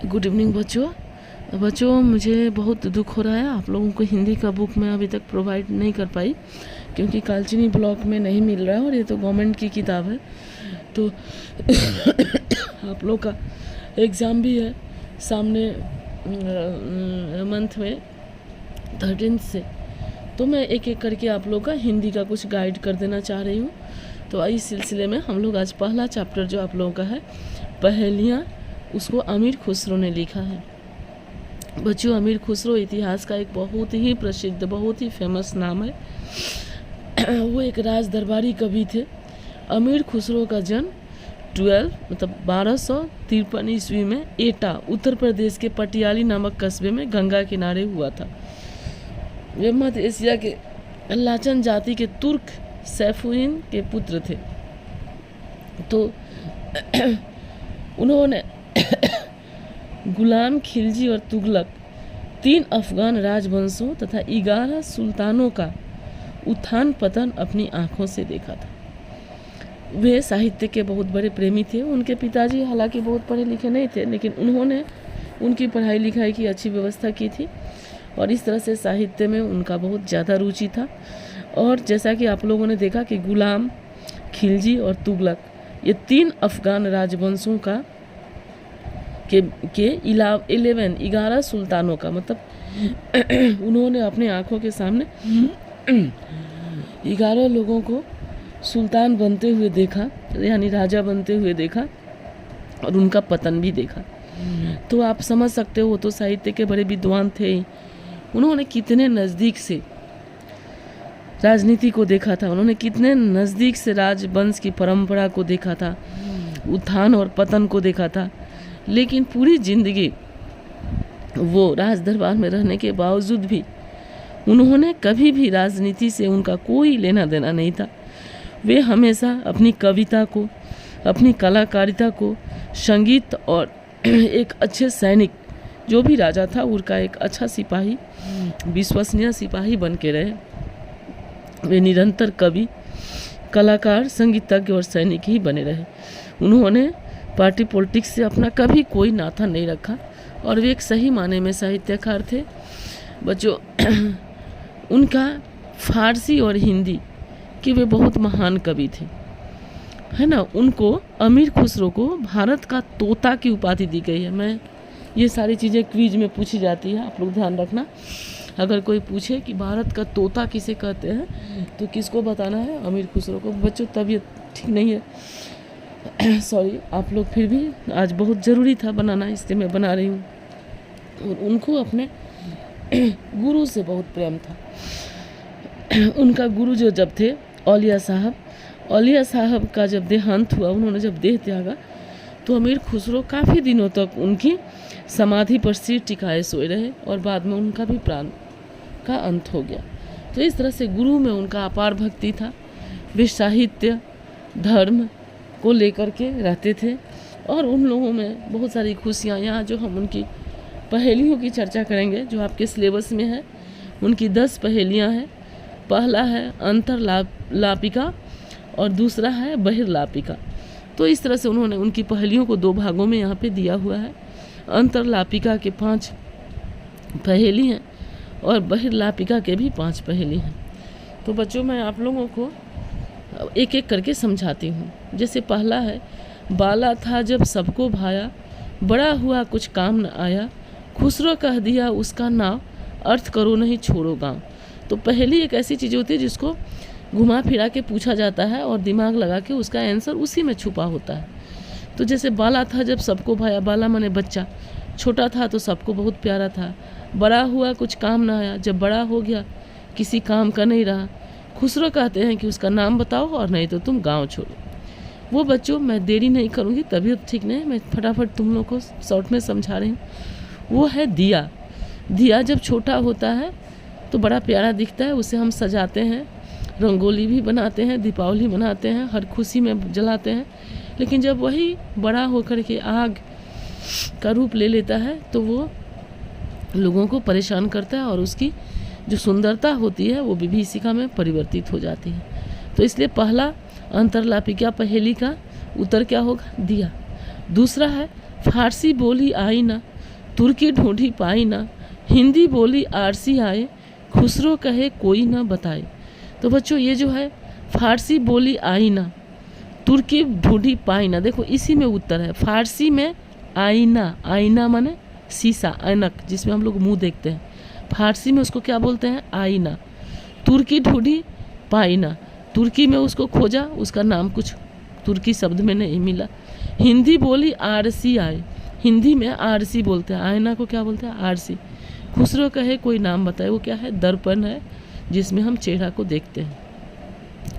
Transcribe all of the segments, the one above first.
Good evening बच्चों मुझे बहुत दुख हो रहा है। आप लोगों को हिंदी का बुक मैं अभी तक प्रोवाइड नहीं कर पाई क्योंकि कालचिनी ब्लॉक में नहीं मिल रहा है और ये तो गवर्नमेंट की किताब है। तो आप लोग का एग्ज़ाम भी है सामने मंथ में 13 से, तो मैं एक एक करके आप लोग का हिंदी का कुछ गाइड कर देना चाह रही हूँ। तो इस सिलसिले में हम लोग आज पहला चैप्टर जो आप लोगों का है पहेलियाँ, उसको अमीर खुसरो ने लिखा है। बच्चों, अमीर खुसरो इतिहास का एक बहुत ही प्रसिद्ध, बहुत ही फेमस नाम है। वो एक राज दरबारी कवि थे। अमीर खुसरो का जन्म 1253 ईस्वी में एटा, उत्तर प्रदेश के पटियाली नामक कस्बे में गंगा किनारे हुआ था। वे मध्य एशिया के लाचन जाति के तुर्क सैफुद्दीन के पुत्र थे। तो उन्होंने गुलाम, खिलजी और तुगलक 3 अफगान राजवंशों तथा 11 सुल्तानों का उत्थान पतन अपनी आंखों से देखा था। वे साहित्य के बहुत बड़े प्रेमी थे। उनके पिताजी हालांकि बहुत पढ़े लिखे नहीं थे, लेकिन उन्होंने उनकी पढ़ाई लिखाई की अच्छी व्यवस्था की थी और इस तरह से साहित्य में उनका बहुत ज़्यादा रुचि था। और जैसा कि आप लोगों ने देखा कि गुलाम, खिलजी और तुगलक, ये 3 अफगान राजवंशों का के 11 सुल्तानों का, मतलब उन्होंने अपने आंखों के सामने 11 लोगों को सुल्तान बनते हुए देखा, यानी राजा बनते हुए देखा और उनका पतन भी देखा। तो आप समझ सकते हो, वो तो साहित्य के बड़े विद्वान थे ही। उन्होंने कितने नज़दीक से राजनीति को देखा था, उन्होंने कितने नज़दीक से राजवंश की परंपरा को देखा था, उत्थान और पतन को देखा था। लेकिन पूरी जिंदगी वो राज दरबार में रहने के बावजूद भी उन्होंने कभी भी राजनीति से उनका कोई लेना देना नहीं था। वे हमेशा अपनी कविता को, अपनी कलाकारिता को, संगीत और एक अच्छे सैनिक, जो भी राजा था उनका एक अच्छा सिपाही, विश्वसनीय सिपाही बन के रहे। वे निरंतर कवि, कलाकार, संगीतज्ञ और सैनिक ही बने रहे। उन्होंने पार्टी पॉलिटिक्स से अपना कभी कोई नाता नहीं रखा और वे एक सही माने में साहित्यकार थे। बच्चों, उनका फारसी और हिंदी कि वे बहुत महान कवि थे, है ना। उनको, अमीर खुसरो को भारत का तोता की उपाधि दी गई है। मैं ये सारी चीज़ें क्विज में पूछी जाती है, आप लोग ध्यान रखना। अगर कोई पूछे कि भारत का तोता किसे कहते हैं तो किसको बताना है? अमीर खुसरो को। बच्चों, तबीयत ठीक नहीं है, सॉरी। आप लोग फिर भी, आज बहुत ज़रूरी था बनाना, इसलिए मैं बना रही हूँ। और उनको अपने गुरु से बहुत प्रेम था। उनका गुरु जो जब थे औलिया साहब का जब देहांत हुआ, उन्होंने जब देह त्यागा, तो अमीर खुसरो काफ़ी दिनों तक उनकी समाधि पर सिर टिकाए सोए रहे और बाद में उनका भी प्राण का अंत हो गया। तो इस तरह से गुरु में उनका अपार भक्ति था। वे साहित्य, धर्म को लेकर के रहते थे और उन लोगों में बहुत सारी खुशियाँ। यहाँ जो हम उनकी पहेलियों की चर्चा करेंगे, जो आपके सिलेबस में है, उनकी 10 पहेलियाँ हैं। पहला है अंतरलापिका और दूसरा है बहिर्लापिका। तो इस तरह से उन्होंने उनकी पहेलियों को 2 भागों में यहाँ पे दिया हुआ है। अंतरलापिका के 5 पहेली हैं और बहिर्लापिका के भी 5 पहेली हैं। तो बच्चों, मैं आप लोगों को एक एक करके समझाती हूँ। जैसे पहला है, बाला था जब सबको भाया, बड़ा हुआ कुछ काम न आया, खुसरो कह दिया उसका नाम, अर्थ करो नहीं छोड़ो गाँव। तो पहेली एक ऐसी चीज़ होती है जिसको घुमा फिरा के पूछा जाता है और दिमाग लगा के उसका आंसर उसी में छुपा होता है। तो जैसे बाला था जब सबको भाया, बाला माने बच्चा, छोटा था तो सबको बहुत प्यारा था। बड़ा हुआ कुछ काम ना आया, जब बड़ा हो गया किसी काम का नहीं रहा। खुसरो कहते हैं कि उसका नाम बताओ और नहीं तो तुम गांव छोड़ो। वो बच्चों, मैं देरी नहीं करूँगी, तबीयत ठीक नहीं, मैं फटाफट तुम लोग को शॉर्ट में समझा रही हूँ। वो है दिया। दिया जब छोटा होता है तो बड़ा प्यारा दिखता है, उसे हम सजाते हैं, रंगोली भी बनाते हैं, दीपावली मनाते हैं, हर खुशी में जलाते हैं। लेकिन जब वही बड़ा होकर के आग का रूप ले लेता है तो वो लोगों को परेशान करता है और उसकी जो सुंदरता होती है वो विभीषिका में परिवर्तित हो जाती है। तो इसलिए पहला अंतरलापिका पहेली का उत्तर क्या होगा? दिया। दूसरा है, फारसी बोली आई ना, तुर्की ढूंढी पाई ना, हिंदी बोली आरसी आए, खुसरो कहे कोई ना बताए। तो बच्चों ये जो है फारसी बोली आई ना, तुर्की ढूंढी पाई ना, देखो इसी में उत्तर है। फारसी में आईना, आईना माने शीशा, ऐनक जिसमें हम लोग मुंह देखते हैं, फारसी में उसको क्या बोलते हैं, आईना। तुर्की ढूंढी पाई ना, तुर्की में उसको खोजा, उसका नाम कुछ तुर्की शब्द में नहीं मिला। हिंदी बोली आरसी आए, हिंदी में आरसी बोलते हैं, आईना को क्या बोलते हैं, आरसी। खुसरो कहे कोई नाम बताए, वो क्या है, दर्पण है जिसमें हम चेहरा को देखते हैं।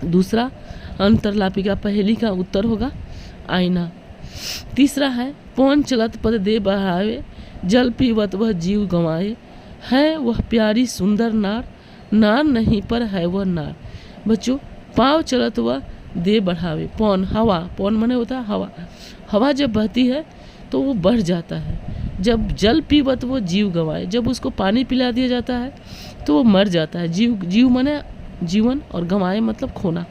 दूसरा अंतरलापिका पहेली का उत्तर होगा आईना। तीसरा है पौन चलत पद दे बढ़ावे, जल पीवत वह जीव गंवाए, है वह प्यारी सुंदर नार, नार नहीं पर है वह नार। बच्चों पाँव चलत वह दे बढ़ावे, पौन हवा, पौन माने होता है हवा, हवा जब बहती है तो वो बढ़ जाता है। जब जल पीवत वो जीव गंवाए, जब उसको पानी पिला दिया जाता है तो वो मर जाता है। जीव, जीव माने जीवन और गंवाए मतलब खोना।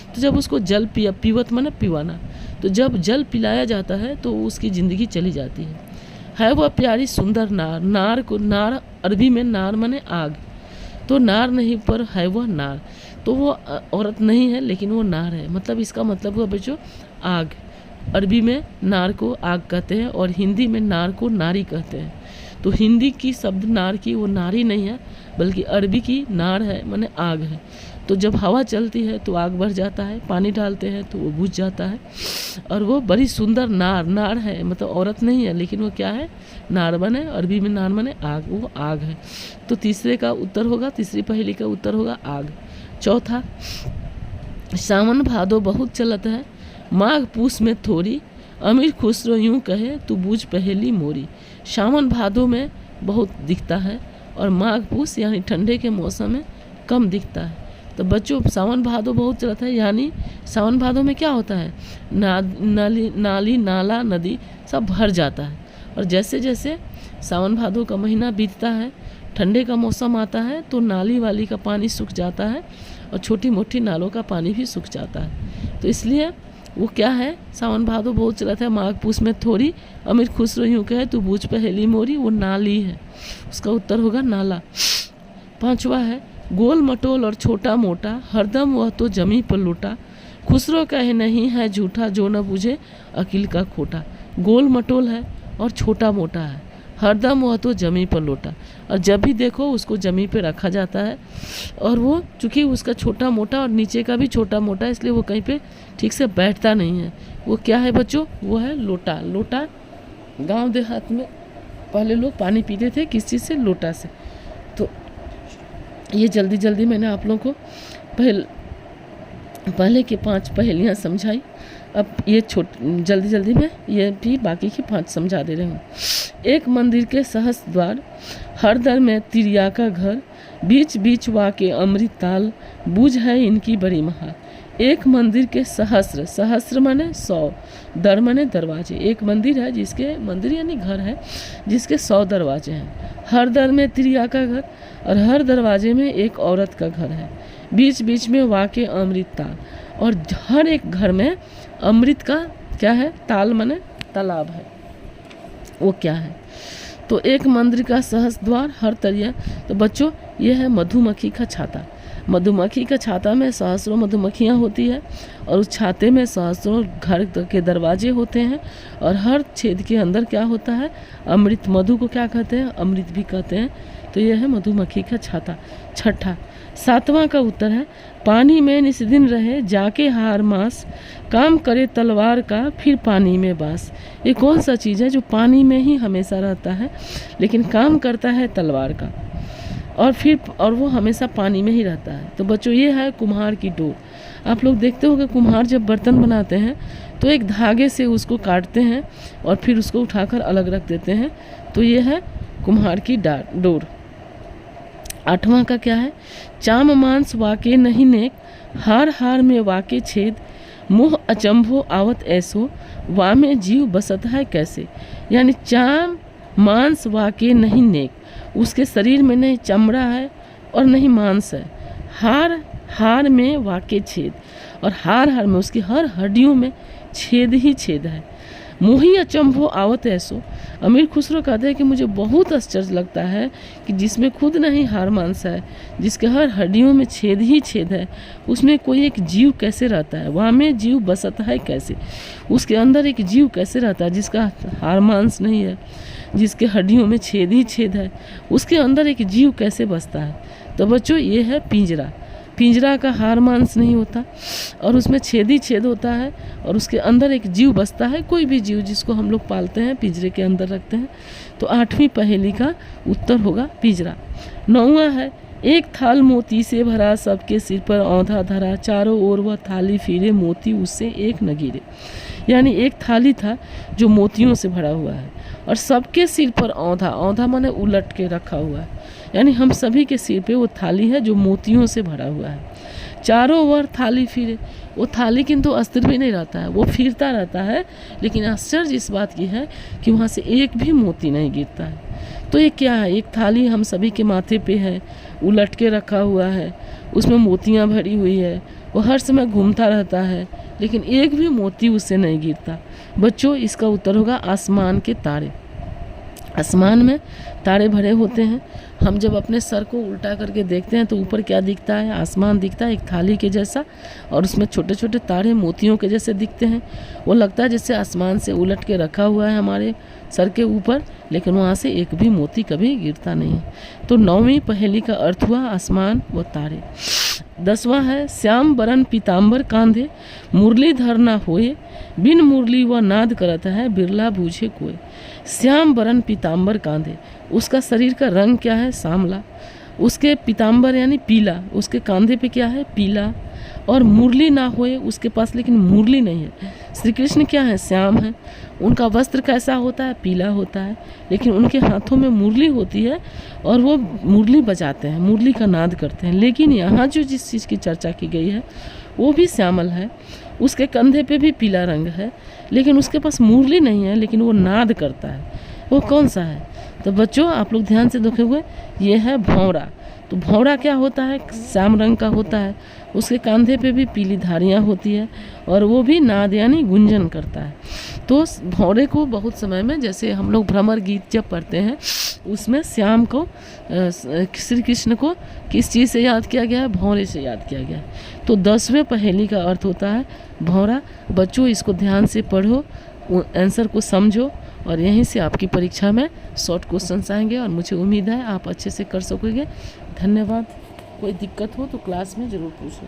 तो जब उसको जल पीवत माने पिवाना, तो जब जल पिलाया जाता है तो उसकी ज़िंदगी चली जाती है वह प्यारी सुंदर नार, नार को, नार अरबी में नार माने आग, तो नार नहीं पर है वह नार, तो वो औरत नहीं है लेकिन वो नार है, मतलब इसका मतलब हुआ बच्चों आग। अरबी में नार को आग कहते हैं और हिंदी में नार को नारी कहते हैं। तो हिंदी की शब्द नार की वो नारी नहीं है बल्कि अरबी की नार है, माने आग है। तो जब हवा चलती है तो आग बढ़ जाता है, पानी डालते हैं तो वो बुझ जाता है, और वो बड़ी सुंदर नार, नार है मतलब औरत नहीं है लेकिन वो क्या है, नार बने, अरबी में नार बने आग, वो आग है। तो तीसरे का उत्तर होगा, तीसरी पहेली का उत्तर होगा आग। चौथा सावन भादो बहुत चलत है, माघ पूस में थोड़ी, अमीर खुसरो यूँ कहे तू बूझ पहेली मोरी। सावन भादो में बहुत दिखता है और माघ पूस यानी ठंडे के मौसम में कम दिखता है। तो बच्चों सावन भादो बहुत चलता है, यानी सावन भादो में क्या होता है, नाली नाला नदी सब भर जाता है, और जैसे जैसे सावन भादो का महीना बीतता है, ठंडे का मौसम आता है तो नाली वाली का पानी सूख जाता है और छोटी मोटी नालों का पानी भी सूख जाता है। तो इसलिए वो क्या है, सावन भादो बहुत चलता है, माघ पूस में थोड़ी, अमीर खुसरो यूँ कहे तू बूझ पहेली मोरी, वो नाली है, उसका उत्तर होगा नाला। पांचवा है गोल मटोल और छोटा मोटा, हरदम वह तो जमी पर लूटा, खुसरो कहे नहीं है झूठा, जो न बुझे अकील का खोटा। गोल मटोल है और छोटा मोटा है, हरदम वह तो जमी पर लौटा, और जब भी देखो उसको जमी पे रखा जाता है, और वो चूँकि उसका छोटा मोटा और नीचे का भी छोटा मोटा इसलिए वो कहीं पे ठीक से बैठता नहीं है। वो क्या है बच्चों, वो है लोटा। लोटा गांव देहात में पहले लोग पानी पीते थे किस चीज़ से, लोटा से। तो ये जल्दी जल्दी मैंने आप लोगों को पहले की 5 पहेलियाँ समझाई, अब ये जल्दी जल्दी में ये भी बाकी की 5 समझा दे रही हूँ। एक मंदिर के सहस्त्र द्वार, हर दर में तिरिया का घर, बीच बीच वाके अमृत ताल, बूझ है इनकी बड़ी महाल। एक मंदिर के सहस्त्र, सहस्त्र माने 100, दर माने दरवाजे। एक मंदिर है जिसके, मंदिर यानी घर है जिसके 100 दरवाजे हैं। हर दर में तिरिया का घर, और हर दरवाजे में एक औरत का घर है। बीच बीच में वाके अमृत ताल, और हर एक घर में अमृत का क्या है, ताल माने तालाब है, वो क्या है। तो एक मंदिर का सहस्त्र द्वार, हर तरिया। तो बच्चों ये है मधुमक्खी का छाता। मधुमक्खी का छाता में सहस्रों मधुमक्खियाँ होती है, और उस छाते में सहस्रों घर के दरवाजे होते हैं, और हर छेद के अंदर क्या होता है, अमृत। मधु को क्या कहते हैं, अमृत भी कहते हैं। तो यह है मधुमक्खी का छाता। छठा 7वां का उत्तर है पानी में निस्दिन रहे, जाके हार मास, काम करे तलवार का फिर पानी में बास। ये कौन सा चीज़ है जो पानी में ही हमेशा रहता है लेकिन काम करता है तलवार का, और वो हमेशा पानी में ही रहता है। तो बच्चों ये है कुम्हार की डोर। आप लोग देखते हो कि कुम्हार जब बर्तन बनाते हैं तो एक धागे से उसको काटते हैं और फिर उसको उठाकर अलग रख देते हैं। तो ये है कुम्हार की डोर। 8वां का क्या है, चाम मांस वाके नहीं नेक, हार हार में वाके छेद, मोह अचंभो आवत ऐसो, वामे जीव बसत है कैसे। यानी चाम मांस वाके नहीं नेक, उसके शरीर में नहीं चमड़ा है और नहीं मांस है। हार हार में वाके छेद, और हार हार में उसकी हर हड्डियों में छेद ही छेद है। मोही अचंभो आवत ऐसो। अमीर खुसरो कहते हैं कि मुझे बहुत आश्चर्य लगता है कि जिसमें खुद नहीं हार मांस है, जिसके हर हड्डियों में छेद ही छेद है, उसमें कोई एक जीव कैसे रहता है, वहाँ में जीव बसता है कैसे, उसके अंदर एक जीव कैसे रहता है जिसका हार मांस नहीं है, जिसके हड्डियों में छेद ही छेद है, उसके अंदर एक जीव कैसे बसता है। तो बच्चों ये है पिंजरा। पिंजरा का हार मांस नहीं होता और उसमें छेद ही छेद होता है और उसके अंदर एक जीव बसता है, कोई भी जीव जिसको हम लोग पालते हैं पिंजरे के अंदर रखते हैं। तो 8वीं पहेली का उत्तर होगा पिंजरा। 9वां है, एक थाल मोती से भरा, सबके सिर पर औंधा धरा, चारों ओर वह थाली फिरे, मोती उससे एक न गिरे। यानी एक थाली था जो मोतियों से भरा हुआ है और सबके सिर पर औंधा, औंधा माने उलट के रखा हुआ है, यानी हम सभी के सिर पे वो थाली है जो मोतियों से भरा हुआ है। चारों ओर थाली फिरे, वो थाली किंतु अस्थिर भी नहीं रहता है, वो फिरता रहता है, लेकिन आश्चर्य इस बात की है कि वहाँ से एक भी मोती नहीं गिरता है। तो ये क्या है, एक थाली हम सभी के माथे पे है, उलट के रखा हुआ है, उसमें मोतियाँ भरी हुई है, वो हर समय घूमता रहता है, लेकिन एक भी मोती उससे नहीं गिरता। बच्चों इसका उत्तर होगा आसमान के तारे। आसमान में तारे भरे होते हैं, हम जब अपने सर को उल्टा करके देखते हैं तो ऊपर क्या दिखता है, आसमान दिखता है एक थाली के जैसा, और उसमें छोटे छोटे तारे मोतियों के जैसे दिखते हैं। वो लगता है जैसे आसमान से उलट के रखा हुआ है हमारे सर के ऊपर, लेकिन वहाँ से एक भी मोती कभी गिरता नहीं है। तो 9वीं पहेली का अर्थ हुआ आसमान व तारे। 10वां है, श्याम बरन पीताम्बर कांधे, मुरलीधर ना होए, बिन मुरली व नाद करत है, बिरला बूझे कोय। श्याम बरन पीताम्बर कांधे, उसका शरीर का रंग क्या है, सांवला, उसके पीताम्बर यानी पीला, उसके कांधे पे क्या है, पीला, और मुरली ना होए, उसके पास लेकिन मुरली नहीं है। श्री कृष्ण क्या है, श्याम है, उनका वस्त्र कैसा होता है, पीला होता है, लेकिन उनके हाथों में मुरली होती है और वो मुरली बजाते हैं, मुरली का नाद करते हैं। लेकिन यहाँ जो जिस चीज़ की चर्चा की गई है वो भी श्यामल है, उसके कंधे पे भी पीला रंग है, लेकिन उसके पास मुरली नहीं है, लेकिन वो नाद करता है। वो कौन सा है? तो बच्चों आप लोग ध्यान से देखेंगे, ये है भौरा। तो भौरा क्या होता है, श्याम रंग का होता है, उसके कंधे पे भी पीली धारियाँ होती है और वो भी नाद यानी गुंजन करता है। तो भौरे को बहुत समय में, जैसे हम लोग भ्रमर गीत जब पढ़ते हैं उसमें श्याम को, श्री कृष्ण को किस चीज़ से याद किया गया है, भौरे से याद किया गया है। तो 10वें पहेली का अर्थ होता है भौरा। बच्चों इसको ध्यान से पढ़ो, आंसर को समझो और यहीं से आपकी परीक्षा में शॉर्ट क्वेश्चंस आएंगे और मुझे उम्मीद है आप अच्छे से कर सकोगे। धन्यवाद। कोई दिक्कत हो तो क्लास में ज़रूर पूछो।